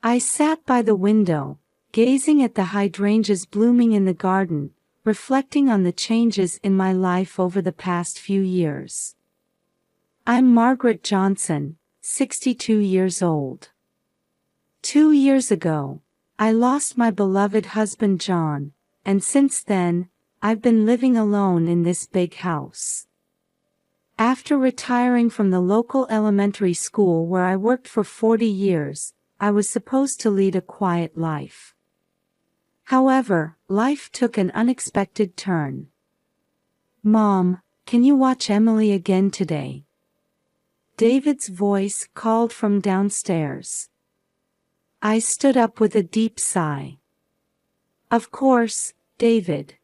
I sat by the window, gazing at the hydrangeas blooming in the garden, reflecting on the changes in my life over the past few years. I'm Margaret Johnson, 62 years old. 2 years ago, I lost my beloved husband John, and since then, I've been living alone in this big house. After retiring from the local elementary school where I worked for 40 years, I was supposed to lead a quiet life. However, life took an unexpected turn. "Mom, can you watch Emily again today?" David's voice called from downstairs. I stood up with a deep sigh. "Of course, David.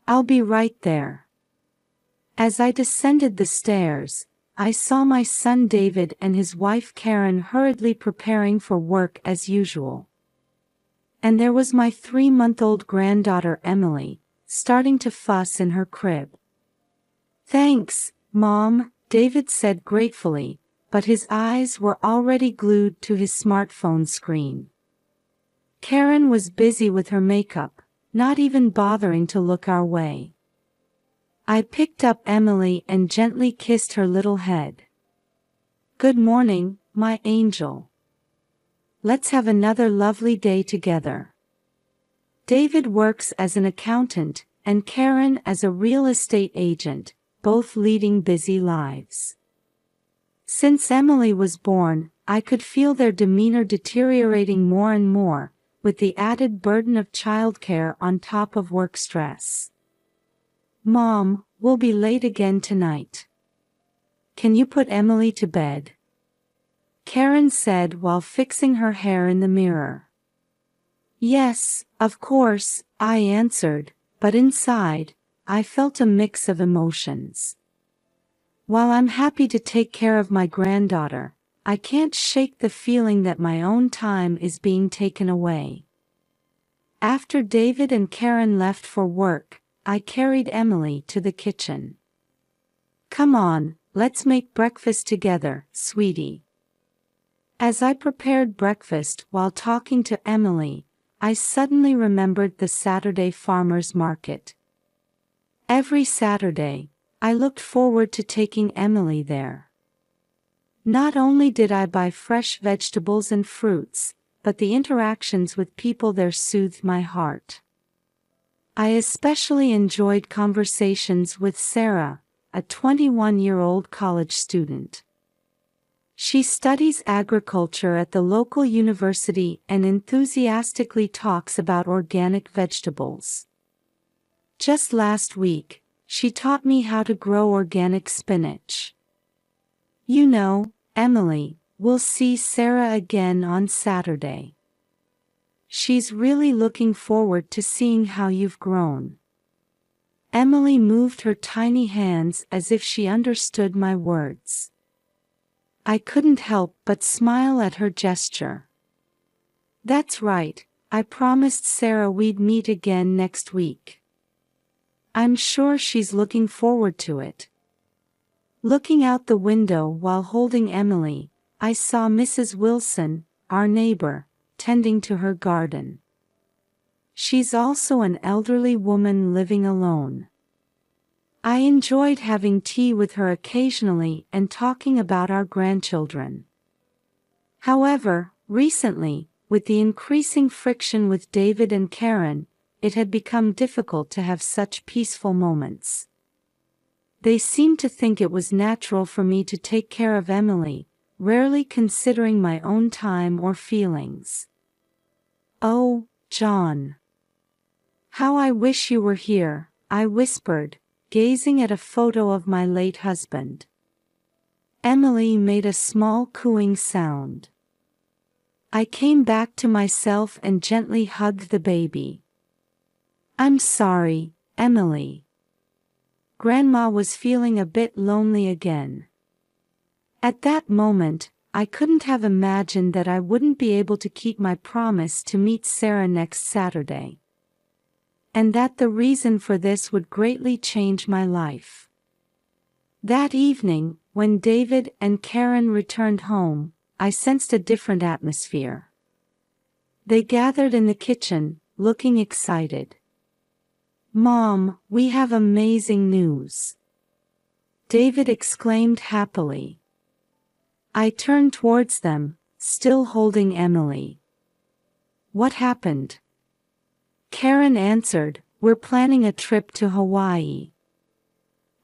I'll be right there." As I descended the stairs, I saw my son David and his wife Karen hurriedly preparing for work as usual. And there was my 3-month-old granddaughter Emily, starting to fuss in her crib. "Thanks, Mom," David said gratefully, but his eyes were already glued to his smartphone screen. Karen was busy with her makeup, not even bothering to look our way. I picked up Emily and gently kissed her little head. "Good morning, my angel. Let's have another lovely day together." David works as an accountant, and Karen as a real estate agent, both leading busy lives. Since Emily was born, I could feel their demeanor deteriorating more and more, with the added burden of childcare on top of work stress. "Mom, we'll be late again tonight. Can you put Emily to bed?" Karen said while fixing her hair in the mirror. "Yes, of course," I answered, but inside, I felt a mix of emotions. While I'm happy to take care of my granddaughter, I can't shake the feeling that my own time is being taken away. After David and Karen left for work, I carried Emily to the kitchen. "Come on, let's make breakfast together, sweetie." As I prepared breakfast while talking to Emily, I suddenly remembered the Saturday farmers market. Every Saturday, I looked forward to taking Emily there. Not only did I buy fresh vegetables and fruits, but the interactions with people there soothed my heart. I especially enjoyed conversations with Sarah, a 21-year-old college student. She studies agriculture at the local university and enthusiastically talks about organic vegetables. Just last week, she taught me how to grow organic spinach. "You know, Emily, we'll see Sarah again on Saturday. She's really looking forward to seeing how you've grown." Emily moved her tiny hands as if she understood my words. I couldn't help but smile at her gesture. "That's right, I promised Sarah we'd meet again next week. I'm sure she's looking forward to it." Looking out the window while holding Emily, I saw Mrs. Wilson, our neighbor, tending to her garden. She's also an elderly woman living alone. I enjoyed having tea with her occasionally and talking about our grandchildren. However, recently, with the increasing friction with David and Karen, it had become difficult to have such peaceful moments. They seemed to think it was natural for me to take care of Emily, rarely considering my own time or feelings. "Oh, John. How I wish you were here," I whispered, gazing at a photo of my late husband. Emily made a small cooing sound. I came back to myself and gently hugged the baby. "I'm sorry, Emily. Grandma was feeling a bit lonely again." At that moment, I couldn't have imagined that I wouldn't be able to keep my promise to meet Sarah next Saturday. And that the reason for this would greatly change my life. That evening, when David and Karen returned home, I sensed a different atmosphere. They gathered in the kitchen, looking excited. "Mom, we have amazing news!" David exclaimed happily. I turned towards them, still holding Emily. "What happened?" Karen answered, "We're planning a trip to Hawaii."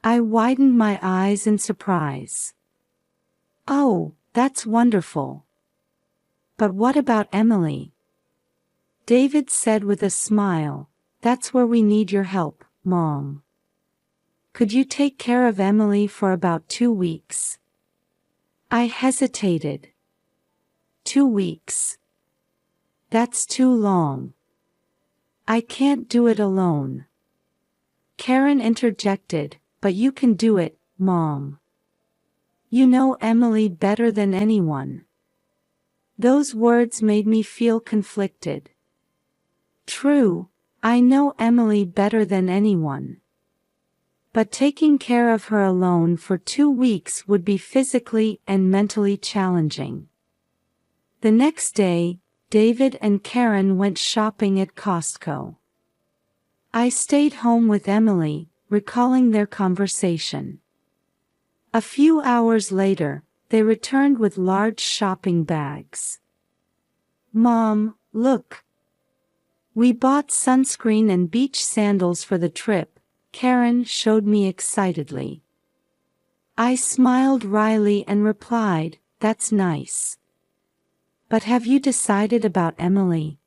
I widened my eyes in surprise. "Oh, that's wonderful. But what about Emily?" David said with a smile, "That's where we need your help, Mom. Could you take care of Emily for about 2 weeks?" I hesitated. 2 weeks. That's too long. I can't do it alone. Karen interjected, "But you can do it, Mom. You know Emily better than anyone." Those words made me feel conflicted. True, I know Emily better than anyone. But taking care of her alone for 2 weeks would be physically and mentally challenging. The next day, David and Karen went shopping at Costco. I stayed home with Emily, recalling their conversation. A few hours later, they returned with large shopping bags. "Mom, look. We bought sunscreen and beach sandals for the trip," Karen showed me excitedly. I smiled wryly and replied, "That's nice. But have you decided about Emily?"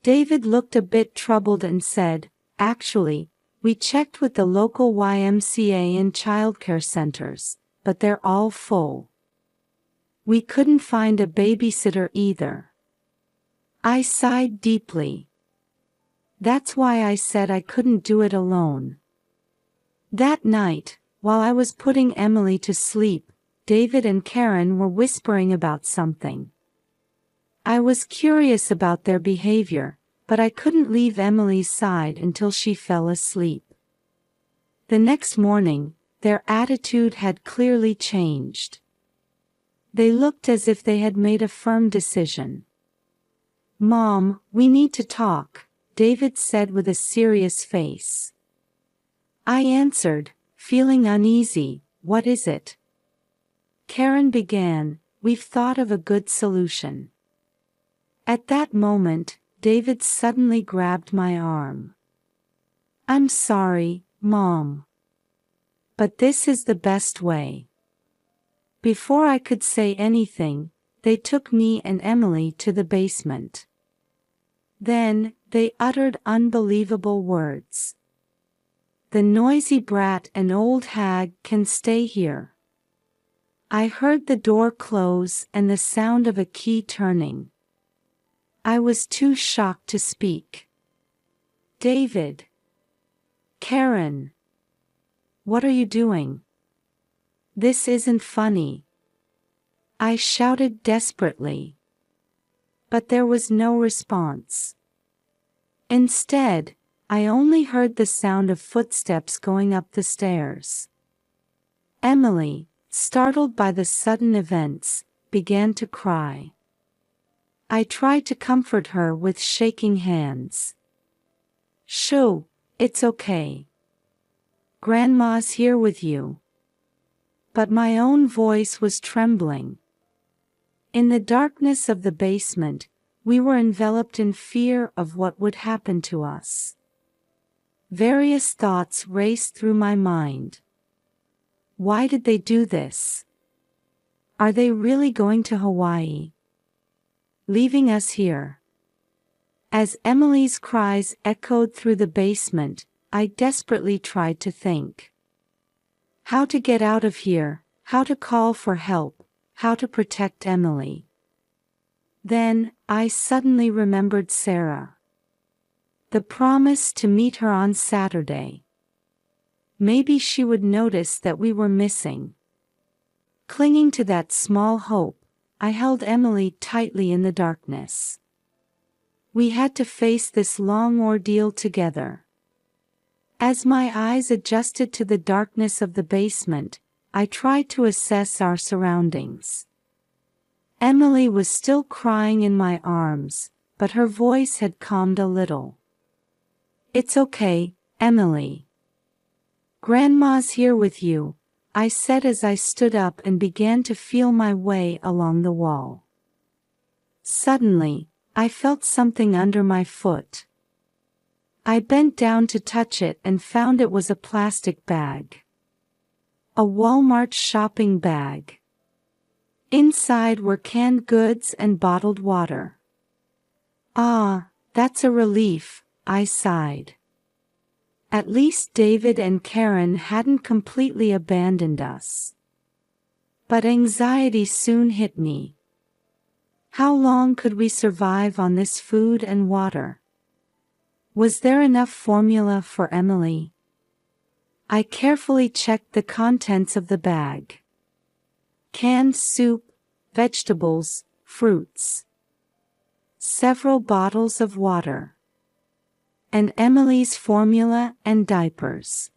David looked a bit troubled and said, "Actually, we checked with the local YMCA and childcare centers, but they're all full. We couldn't find a babysitter either." I sighed deeply. That's why I said I couldn't do it alone. That night, while I was putting Emily to sleep, David and Karen were whispering about something. I was curious about their behavior, but I couldn't leave Emily's side until she fell asleep. The next morning, their attitude had clearly changed. They looked as if they had made a firm decision. "Mom, we need to talk," David said with a serious face. I answered, feeling uneasy, "What is it?" Karen began, "We've thought of a good solution." At that moment, David suddenly grabbed my arm. "I'm sorry, Mom. But this is the best way." Before I could say anything, they took me and Emily to the basement. Then, they uttered unbelievable words. "The noisy brat and old hag can stay here." I heard the door close and the sound of a key turning. I was too shocked to speak. "David. Karen. What are you doing? This isn't funny." I shouted desperately. But there was no response. Instead, I only heard the sound of footsteps going up the stairs. Emily, startled by the sudden events, began to cry. I tried to comfort her with shaking hands. "Shoo, it's okay. Grandma's here with you." But my own voice was trembling. In the darkness of the basement, we were enveloped in fear of what would happen to us. Various thoughts raced through my mind. Why did they do this? Are they really going to Hawaii? Leaving us here? As Emily's cries echoed through the basement, I desperately tried to think. How to get out of here, how to call for help, how to protect Emily. Then, I suddenly remembered Sarah. The promise to meet her on Saturday. Maybe she would notice that we were missing. Clinging to that small hope, I held Emily tightly in the darkness. We had to face this long ordeal together. As my eyes adjusted to the darkness of the basement, I tried to assess our surroundings. Emily was still crying in my arms, but her voice had calmed a little. "It's okay, Emily. Grandma's here with you," I said as I stood up and began to feel my way along the wall. Suddenly, I felt something under my foot. I bent down to touch it and found it was a plastic bag. A Walmart shopping bag. Inside were canned goods and bottled water. "Ah, that's a relief," I sighed. At least David and Karen hadn't completely abandoned us. But anxiety soon hit me. How long could we survive on this food and water? Was there enough formula for Emily? I carefully checked the contents of the bag. Canned soup, vegetables, fruits. Several bottles of water. And Emily's formula and diapers.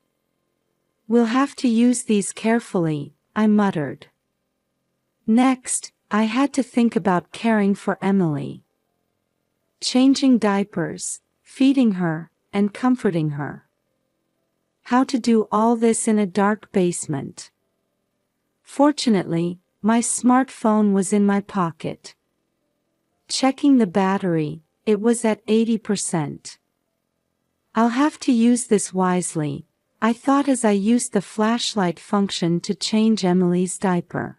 "We'll have to use these carefully," I muttered. Next, I had to think about caring for Emily. Changing diapers, feeding her, and comforting her. How to do all this in a dark basement. Fortunately, my smartphone was in my pocket. Checking the battery, it was at 80%. "I'll have to use this wisely," I thought as I used the flashlight function to change Emily's diaper.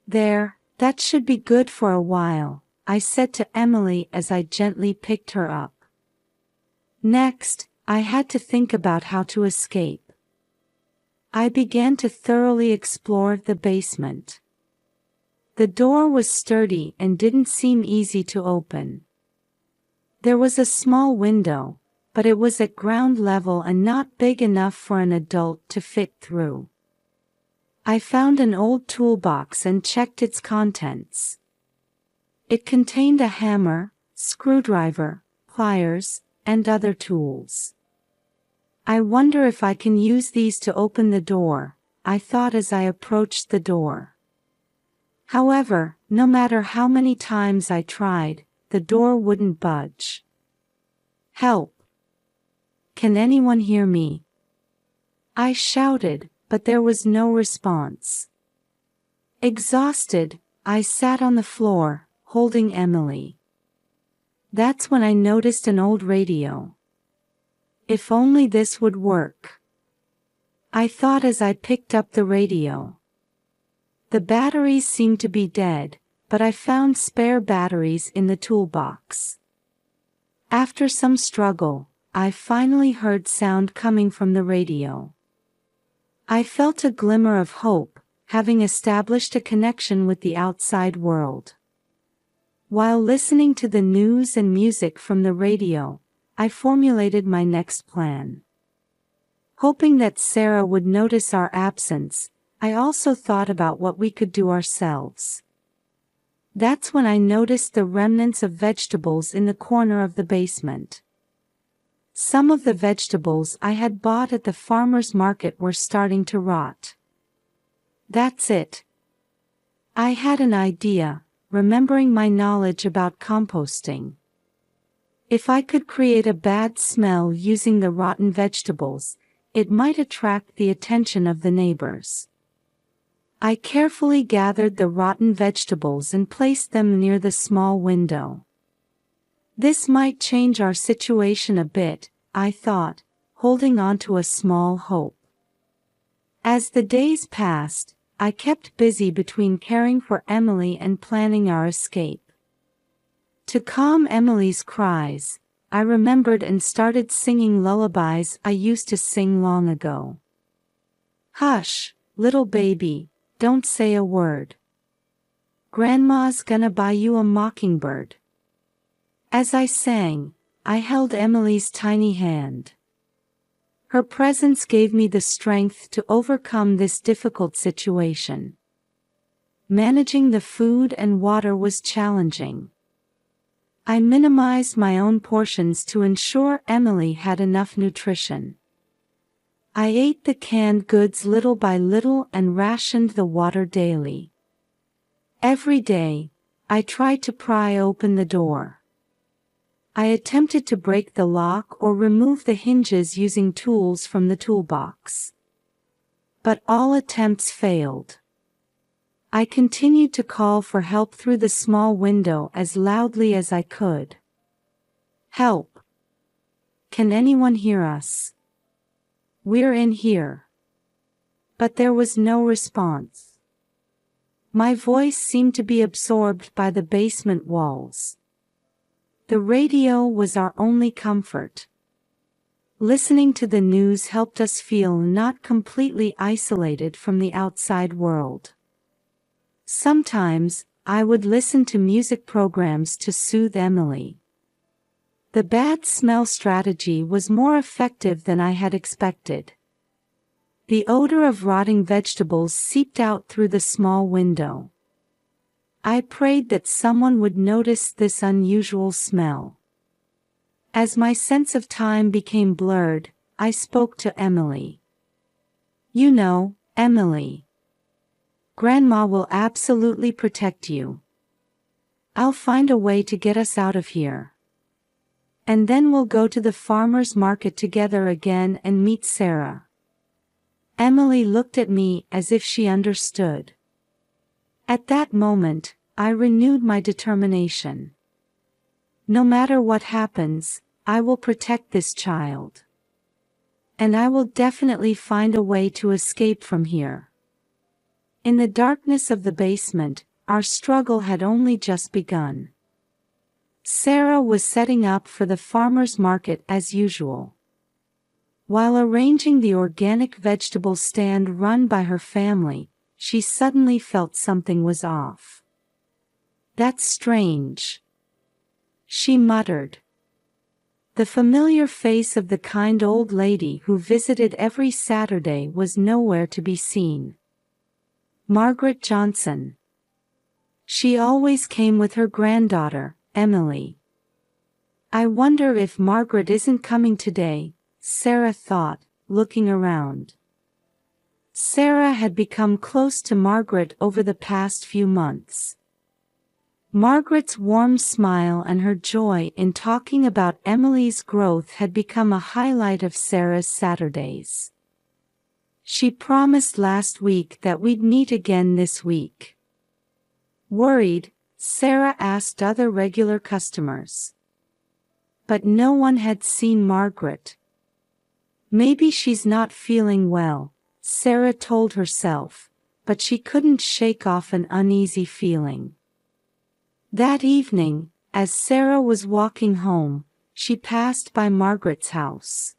"There, that should be good for a while," I said to Emily as I gently picked her up. Next, I had to think about how to escape. I began to thoroughly explore the basement. The door was sturdy and didn't seem easy to open. There was a small window, but it was at ground level and not big enough for an adult to fit through. I found an old toolbox and checked its contents. It contained a hammer, screwdriver, pliers, and other tools. "I wonder if I can use these to open the door," I thought as I approached the door. However, no matter how many times I tried, the door wouldn't budge. "Help! Can anyone hear me?" I shouted, but there was no response. Exhausted, I sat on the floor, holding Emily. That's when I noticed an old radio. If only this would work, I thought as I picked up the radio. The batteries seemed to be dead, but I found spare batteries in the toolbox. After some struggle, I finally heard sound coming from the radio. I felt a glimmer of hope, having established a connection with the outside world. While listening to the news and music from the radio, I formulated my next plan. Hoping that Sarah would notice our absence, I also thought about what we could do ourselves. That's when I noticed the remnants of vegetables in the corner of the basement. Some of the vegetables I had bought at the farmer's market were starting to rot. That's it. I had an idea, remembering my knowledge about composting. If I could create a bad smell using the rotten vegetables, it might attract the attention of the neighbors. I carefully gathered the rotten vegetables and placed them near the small window. This might change our situation a bit, I thought, holding on to a small hope. As the days passed, I kept busy between caring for Emily and planning our escape. To calm Emily's cries, I remembered and started singing lullabies I used to sing long ago. "Hush, little baby, don't say a word. Grandma's gonna buy you a mockingbird." As I sang, I held Emily's tiny hand. Her presence gave me the strength to overcome this difficult situation. Managing the food and water was challenging. I minimized my own portions to ensure Emily had enough nutrition. I ate the canned goods little by little and rationed the water daily. Every day, I tried to pry open the door. I attempted to break the lock or remove the hinges using tools from the toolbox. But all attempts failed. I continued to call for help through the small window as loudly as I could. "Help! Can anyone hear us? We're in here." But there was no response. My voice seemed to be absorbed by the basement walls. The radio was our only comfort. Listening to the news helped us feel not completely isolated from the outside world. Sometimes, I would listen to music programs to soothe Emily. The bad smell strategy was more effective than I had expected. The odor of rotting vegetables seeped out through the small window. I prayed that someone would notice this unusual smell. As my sense of time became blurred, I spoke to Emily. "You know, Emily. Grandma will absolutely protect you. I'll find a way to get us out of here. And then we'll go to the farmer's market together again and meet Sarah." Emily looked at me as if she understood. At that moment, I renewed my determination. No matter what happens, I will protect this child. And I will definitely find a way to escape from here. In the darkness of the basement, our struggle had only just begun. Sarah was setting up for the farmer's market as usual. While arranging the organic vegetable stand run by her family, she suddenly felt something was off. "That's strange," she muttered. The familiar face of the kind old lady who visited every Saturday was nowhere to be seen. Margaret Johnson. She always came with her granddaughter, Emily. "I wonder if Margaret isn't coming today," Sarah thought, looking around. Sarah had become close to Margaret over the past few months. Margaret's warm smile and her joy in talking about Emily's growth had become a highlight of Sarah's Saturdays. She promised last week that we'd meet again this week. Worried, Sarah asked other regular customers. But no one had seen Margaret. "Maybe she's not feeling well," Sarah told herself, but she couldn't shake off an uneasy feeling. That evening, as Sarah was walking home, she passed by Margaret's house.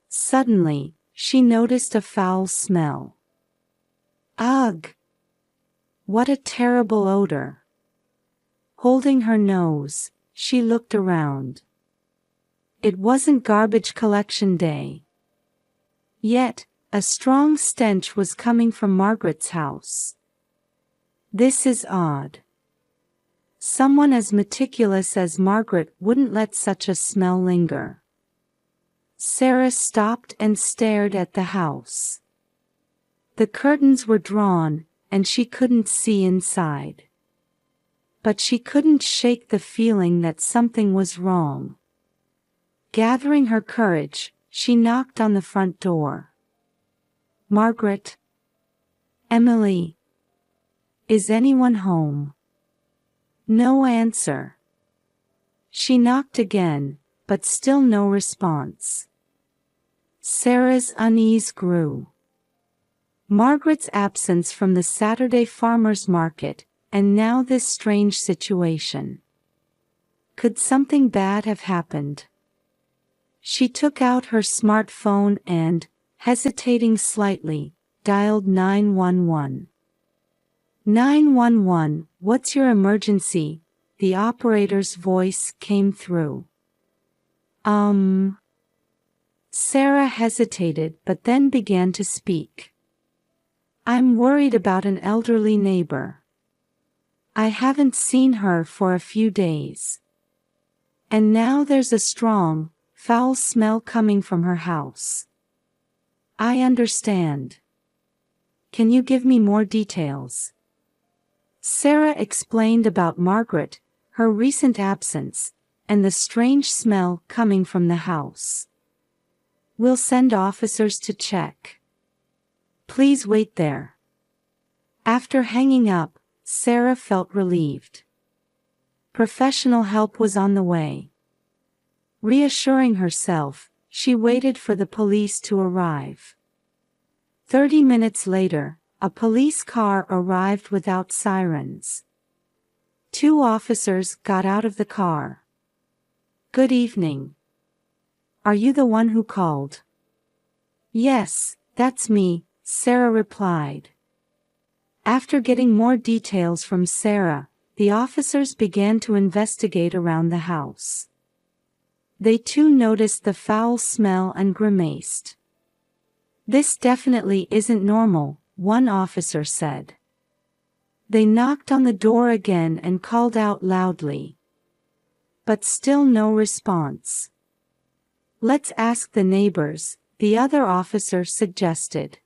Suddenly, she noticed a foul smell. Ugh! What a terrible odor! Holding her nose, she looked around. It wasn't garbage collection day. Yet, a strong stench was coming from Margaret's house. This is odd. Someone as meticulous as Margaret wouldn't let such a smell linger. Sarah stopped and stared at the house. The curtains were drawn, and she couldn't see inside. But she couldn't shake the feeling that something was wrong. Gathering her courage, she knocked on the front door. "Margaret? Emily? Is anyone home?" No answer. She knocked again, but still no response. Sarah's unease grew. Margaret's absence from the Saturday farmer's market, and now this strange situation. Could something bad have happened? She took out her smartphone and, hesitating slightly, dialed 911. 911, what's your emergency? The operator's voice came through. Sarah hesitated but then began to speak. "I'm worried about an elderly neighbor. I haven't seen her for a few days. And now there's a strong, foul smell coming from her house. I understand. Can you give me more details?" Sarah explained about Margaret, her recent absence, and the strange smell coming from the house. "We'll send officers to check. Please wait there." After hanging up, Sarah felt relieved. Professional help was on the way. Reassuring herself, she waited for the police to arrive. 30 minutes later, a police car arrived without sirens. 2 officers got out of the car. "Good evening. Are you the one who called?" "Yes, that's me," Sarah replied. After getting more details from Sarah, the officers began to investigate around the house. They too noticed the foul smell and grimaced. "This definitely isn't normal," one officer said. They knocked on the door again and called out loudly. But still no response. "Let's ask the neighbors," the other officer suggested.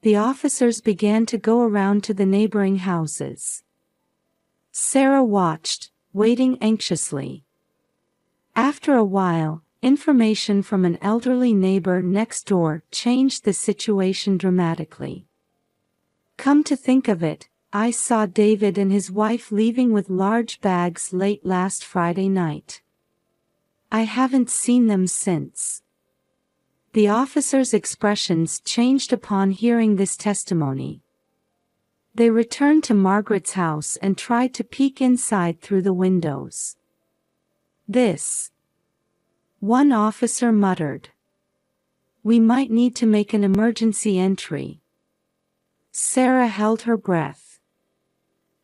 The officers began to go around to the neighboring houses. Sarah watched, waiting anxiously. After a while, information from an elderly neighbor next door changed the situation dramatically. "Come to think of it, I saw David and his wife leaving with large bags late last Friday night. I haven't seen them since." The officers' expressions changed upon hearing this testimony. They returned to Margaret's house and tried to peek inside through the windows. "This," one officer muttered. "We might need to make an emergency entry." Sarah held her breath.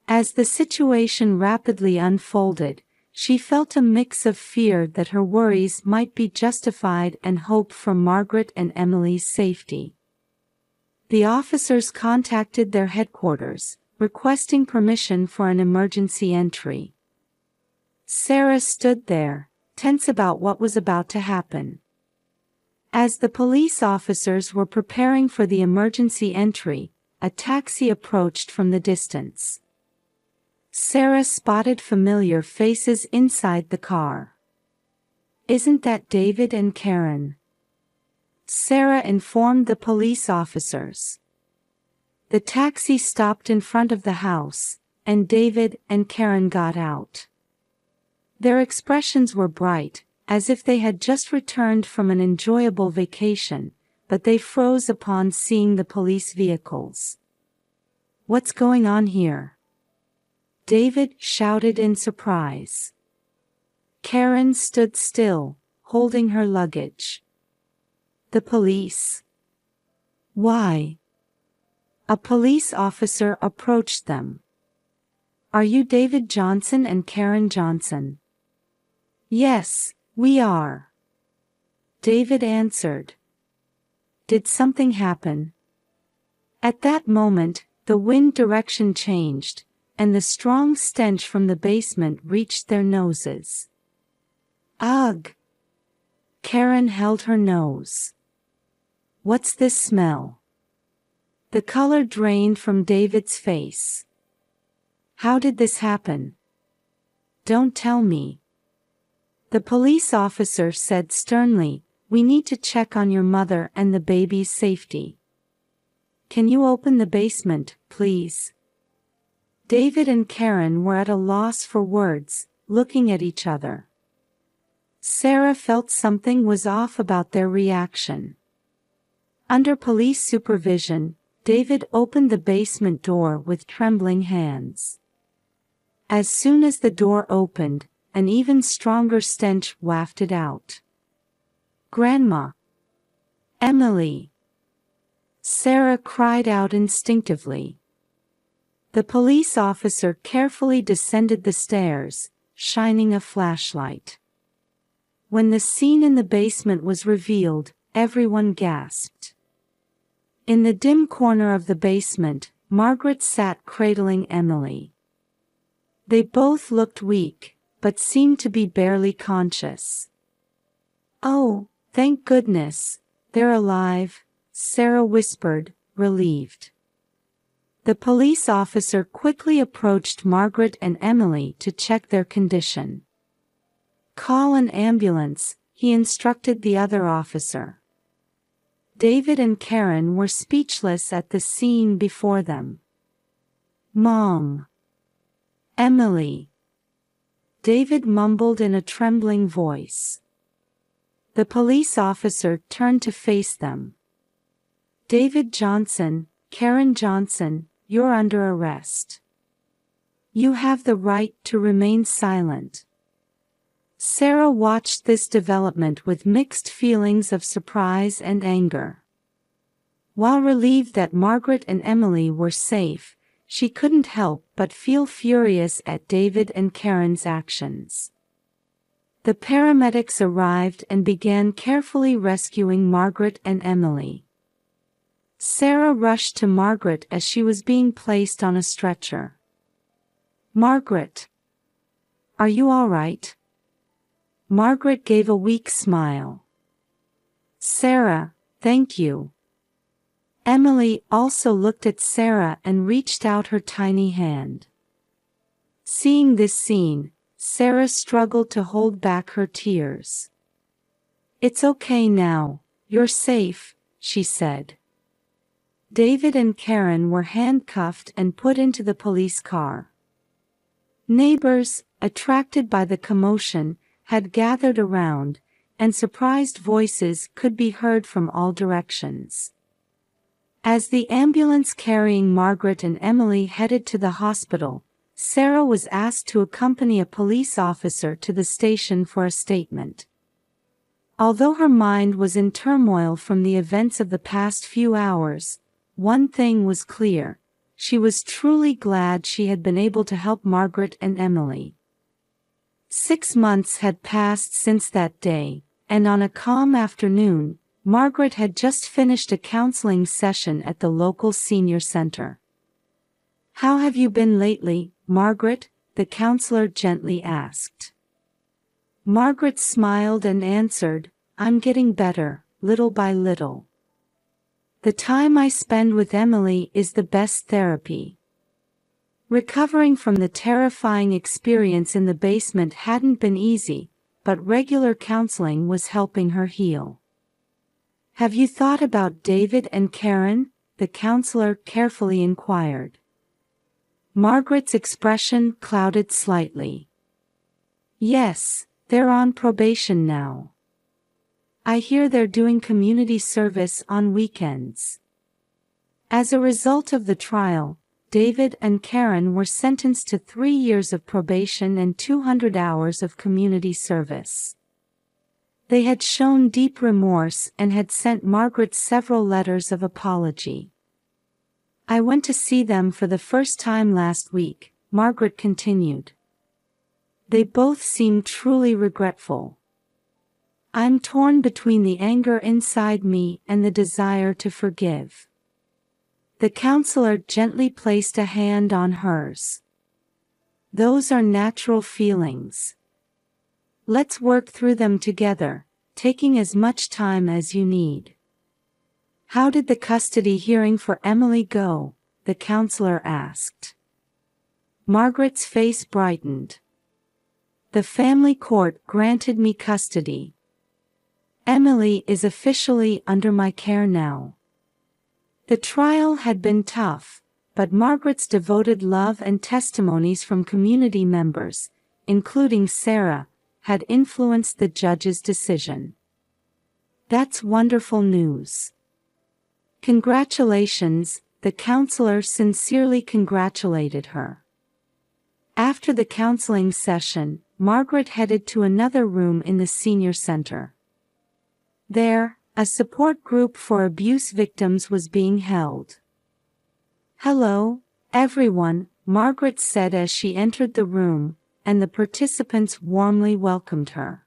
As the situation rapidly unfolded, she felt a mix of fear that her worries might be justified and hope for Margaret and Emily's safety. The officers contacted their headquarters, requesting permission for an emergency entry. Sarah stood there, tense about what was about to happen. As the police officers were preparing for the emergency entry, a taxi approached from the distance. Sarah spotted familiar faces inside the car. "Isn't that David and Karen?" Sarah informed the police officers. The taxi stopped in front of the house, and David and Karen got out. Their expressions were bright, as if they had just returned from an enjoyable vacation, but they froze upon seeing the police vehicles. "What's going on here?" David shouted in surprise. Karen stood still, holding her luggage. "The police." "Why?" A police officer approached them. "Are you David Johnson and Karen Johnson?" "Yes, we are," David answered. "Did something happen?" At that moment, the wind direction changed, and the strong stench from the basement reached their noses. "Ugh!" Karen held her nose. "What's this smell?" The color drained from David's face. "How did this happen?" "Don't tell me." The police officer said sternly, "We need to check on your mother and the baby's safety. Can you open the basement, please?" David and Karen were at a loss for words, looking at each other. Sarah felt something was off about their reaction. Under police supervision, David opened the basement door with trembling hands. As soon as the door opened, an even stronger stench wafted out. "Grandma! Emily!" Sarah cried out instinctively. The police officer carefully descended the stairs, shining a flashlight. When the scene in the basement was revealed, everyone gasped. In the dim corner of the basement, Margaret sat cradling Emily. They both looked weak, but seemed to be barely conscious. "Oh, thank goodness, they're alive," Sarah whispered, relieved. The police officer quickly approached Margaret and Emily to check their condition. "Call an ambulance," he instructed the other officer. David and Karen were speechless at the scene before them. "Mom. Emily," David mumbled in a trembling voice. The police officer turned to face them. "David Johnson, Karen Johnson, you're under arrest. You have the right to remain silent." Sarah watched this development with mixed feelings of surprise and anger. While relieved that Margaret and Emily were safe, she couldn't help but feel furious at David and Karen's actions. The paramedics arrived and began carefully rescuing Margaret and Emily. Sarah rushed to Margaret as she was being placed on a stretcher. "Margaret, are you all right?" Margaret gave a weak smile. "Sarah, thank you." Emily also looked at Sarah and reached out her tiny hand. Seeing this scene, Sarah struggled to hold back her tears. "It's okay now, you're safe," she said. David and Karen were handcuffed and put into the police car. Neighbors, attracted by the commotion, had gathered around, and surprised voices could be heard from all directions. As the ambulance carrying Margaret and Emily headed to the hospital, Sarah was asked to accompany a police officer to the station for a statement. Although her mind was in turmoil from the events of the past few hours, one thing was clear: she was truly glad she had been able to help Margaret and Emily. 6 months had passed since that day, and on a calm afternoon, Margaret had just finished a counseling session at the local senior center. "How have you been lately, Margaret?" the counselor gently asked. Margaret smiled and answered, "I'm getting better, little by little. The time I spend with Emily is the best therapy." Recovering from the terrifying experience in the basement hadn't been easy, but regular counseling was helping her heal. "Have you thought about David and Karen?" the counselor carefully inquired. Margaret's expression clouded slightly. "Yes, they're on probation now. I hear they're doing community service on weekends." As a result of the trial, David and Karen were sentenced to 3 years of probation and 200 hours of community service. They had shown deep remorse and had sent Margaret several letters of apology. "I went to see them for the first time last week," Margaret continued. "They both seemed truly regretful. I'm torn between the anger inside me and the desire to forgive." The counselor gently placed a hand on hers. "Those are natural feelings. Let's work through them together, taking as much time as you need." "How did the custody hearing for Emily go?" the counselor asked. Margaret's face brightened. "The family court granted me custody. Emily is officially under my care now." The trial had been tough, but Margaret's devoted love and testimonies from community members, including Sarah, had influenced the judge's decision. "That's wonderful news. Congratulations," the counselor sincerely congratulated her. After the counseling session, Margaret headed to another room in the senior center. There, a support group for abuse victims was being held. "Hello, everyone," Margaret said as she entered the room, and the participants warmly welcomed her.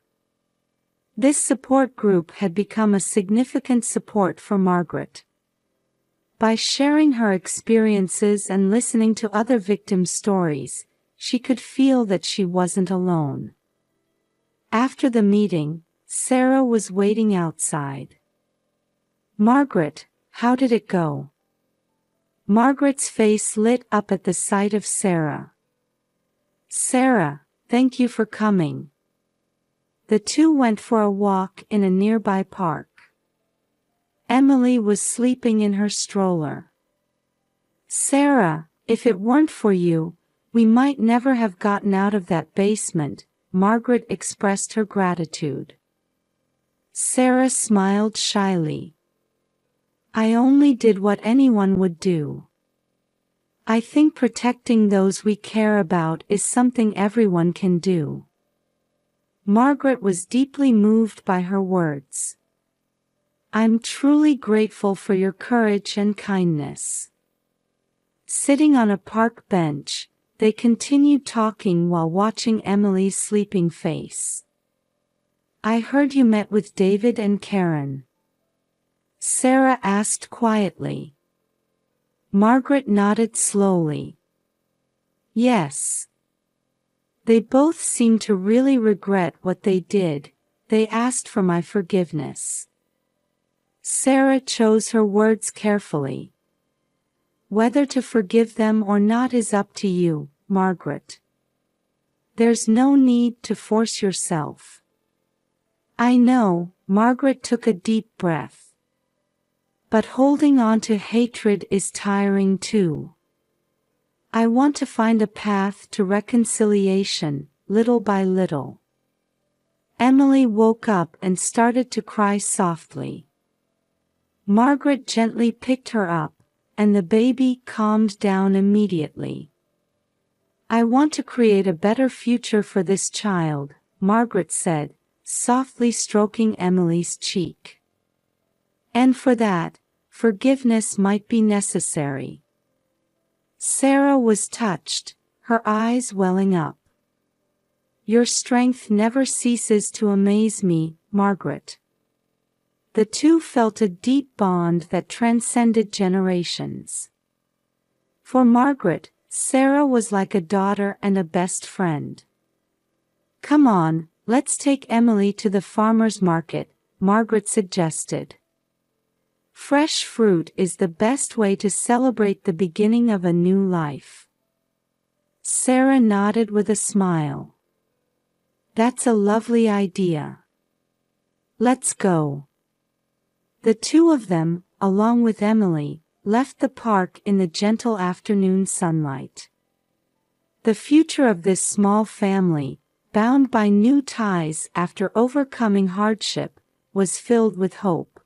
This support group had become a significant support for Margaret. By sharing her experiences and listening to other victims' stories, she could feel that she wasn't alone. After the meeting, Sarah was waiting outside. "Margaret, how did it go?" Margaret's face lit up at the sight of Sarah. "Sarah, thank you for coming. The two went for a walk in a nearby park. Emily was sleeping in her stroller. "Sarah, if it weren't for you, we might never have gotten out of that basement," Margaret expressed her gratitude. Sarah smiled shyly. "I only did what anyone would do. I think protecting those we care about is something everyone can do." Margaret was deeply moved by her words. "I'm truly grateful for your courage and kindness." Sitting on a park bench, they continued talking while watching Emily's sleeping face. "I heard you met with David and Karen," Sarah asked quietly. Margaret nodded slowly. "Yes. They both seemed to really regret what they did. They asked for my forgiveness." Sarah chose her words carefully. "Whether to forgive them or not is up to you, Margaret. There's no need to force yourself." "I know," Margaret took a deep breath. "But holding on to hatred is tiring too. I want to find a path to reconciliation, little by little." Emily woke up and started to cry softly. Margaret gently picked her up, and the baby calmed down immediately. "I want to create a better future for this child," Margaret said, softly stroking Emily's cheek. "And for that, forgiveness might be necessary." Sarah was touched, her eyes welling up. "Your strength never ceases to amaze me, Margaret." The two felt a deep bond that transcended generations. For Margaret, Sarah was like a daughter and a best friend. "Come on, let's take Emily to the farmer's market," Margaret suggested. "Fresh fruit is the best way to celebrate the beginning of a new life." Sarah nodded with a smile. "That's a lovely idea. Let's go." The two of them, along with Emily, left the park in the gentle afternoon sunlight. The future of this small family, bound by new ties after overcoming hardship, was filled with hope.